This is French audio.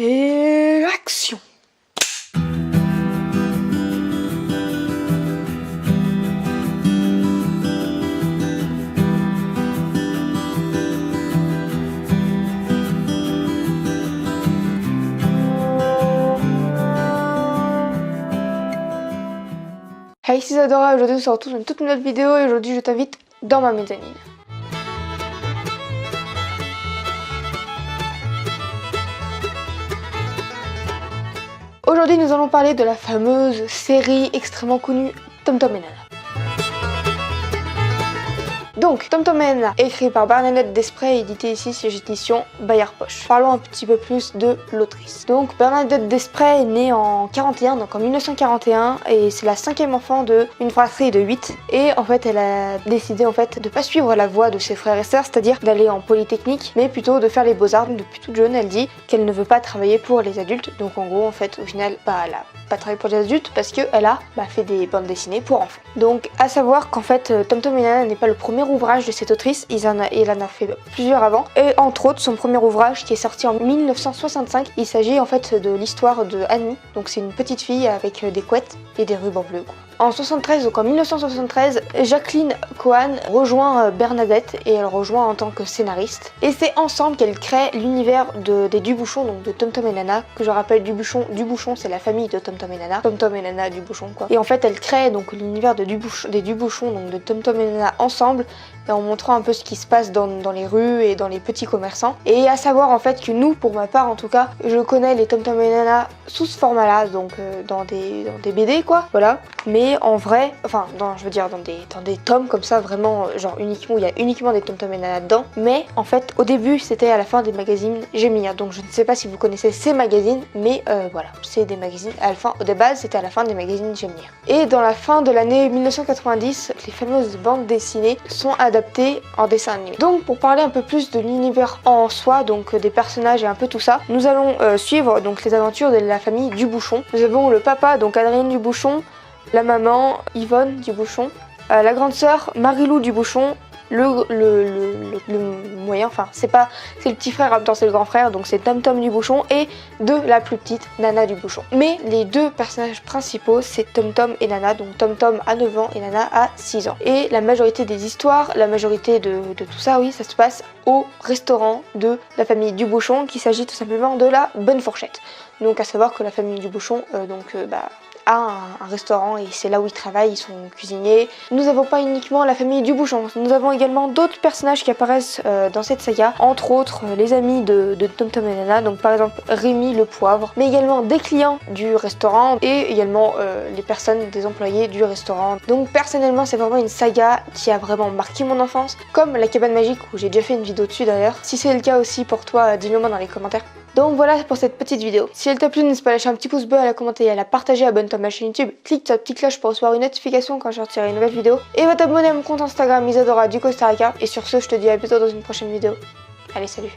Et action! Hey, ici Zadora, aujourd'hui on se retrouve dans une toute nouvelle vidéo et aujourd'hui je t'invite dans ma mezzanine. Aujourd'hui nous allons parler de la fameuse série extrêmement connue Tom Tom et Nana. Donc, Tom Tom et Nana, écrit par Bernadette Desprez et édité ici chez l'édition Bayard Poche. Parlons un petit peu plus de l'autrice. Donc, Bernadette Desprez est née en 41, donc en 1941, et c'est la 5e enfant d'une fratrie de 8. Et en fait, elle a décidé de pas suivre la voie de ses frères et sœurs, c'est-à-dire d'aller en polytechnique, mais plutôt de faire les beaux-arts. Depuis toute jeune, elle dit qu'elle ne veut pas travailler pour les adultes. Donc, en gros, en fait, au final, elle a pas travaillé pour les adultes parce qu'elle a fait des bandes dessinées pour enfants. Donc, à savoir qu'en fait, Tom Tom et Nana n'est pas le premier ouvrage de cette autrice, il en a fait plusieurs avant, et entre autres son premier ouvrage qui est sorti en 1965, il s'agit en fait de l'histoire de Annie, donc c'est une petite fille avec des couettes et des rubans bleus quoi. En 73, donc en 1973, Jacqueline Cohan rejoint Bernadette et elle rejoint en tant que scénariste. Et c'est ensemble qu'elle crée l'univers des Dubuchon, donc de Tom Tom et Nana, que je rappelle Dubuchon c'est la famille de Tom Tom et Nana, Tom Tom et Nana Dubuchon quoi. Et en fait elle crée donc l'univers des Dubuchon, donc de Tom Tom et Nana ensemble, et en montrant un peu ce qui se passe dans les rues et dans les petits commerçants. Et à savoir en fait que nous, pour ma part en tout cas, je connais les Tom Tom et Nana sous ce format là, donc dans des BD quoi, voilà. Mais en vrai, dans des tomes comme ça, vraiment, genre uniquement, il y a uniquement des Tom Tom et Nana dedans. Mais en fait, au début, c'était à la fin des magazines Gemia. Donc je ne sais pas si vous connaissez ces magazines, mais voilà, c'est des magazines à la fin, de base, c'était à la fin des magazines Gemia. Et dans la fin de l'année 1990, les fameuses bandes dessinées sont adaptées en dessin animé. Donc pour parler un peu plus de l'univers en soi, donc des personnages et un peu tout ça, nous allons suivre donc les aventures de la famille Dubuchon. Nous avons le papa, donc Adrien Dubuchon, la maman Yvonne Dubuchon, la grande sœur Marie-Lou Dubuchon, le moyen, c'est le petit frère en même temps c'est le grand frère, donc c'est Tom Tom Dubuchon, et la plus petite Nana Dubuchon. Mais les deux personnages principaux c'est Tom Tom et Nana, donc Tom Tom a 9 ans et Nana a 6 ans. Et la majorité des histoires, la majorité de tout ça, oui, ça se passe au restaurant de la famille Dubuchon, qu'il s'agit tout simplement de la Bonne Fourchette. Donc à savoir que la famille Dubuchon a un restaurant et c'est là où ils travaillent, ils sont cuisiniers. Nous n'avons pas uniquement la famille Dubuchon, nous avons également d'autres personnages qui apparaissent dans cette saga, entre autres les amis de Tom Tom et Nana, donc par exemple Rémi le poivre, mais également des clients du restaurant et également les personnes, des employés du restaurant. Donc personnellement c'est vraiment une saga qui a vraiment marqué mon enfance, comme la cabane magique où j'ai déjà fait une vidéo dessus d'ailleurs. Si c'est le cas aussi pour toi, dis-le moi dans les commentaires. Donc voilà pour cette petite vidéo. Si elle t'a plu, n'hésite pas à lâcher un petit pouce bleu, à la commenter et à la partager, abonne-toi à ma chaîne YouTube, clique sur la petite cloche pour recevoir une notification quand je sortirai une nouvelle vidéo, et va t'abonner à mon compte Instagram Isadora du Costa Rica. Et sur ce, je te dis à bientôt dans une prochaine vidéo. Allez, salut!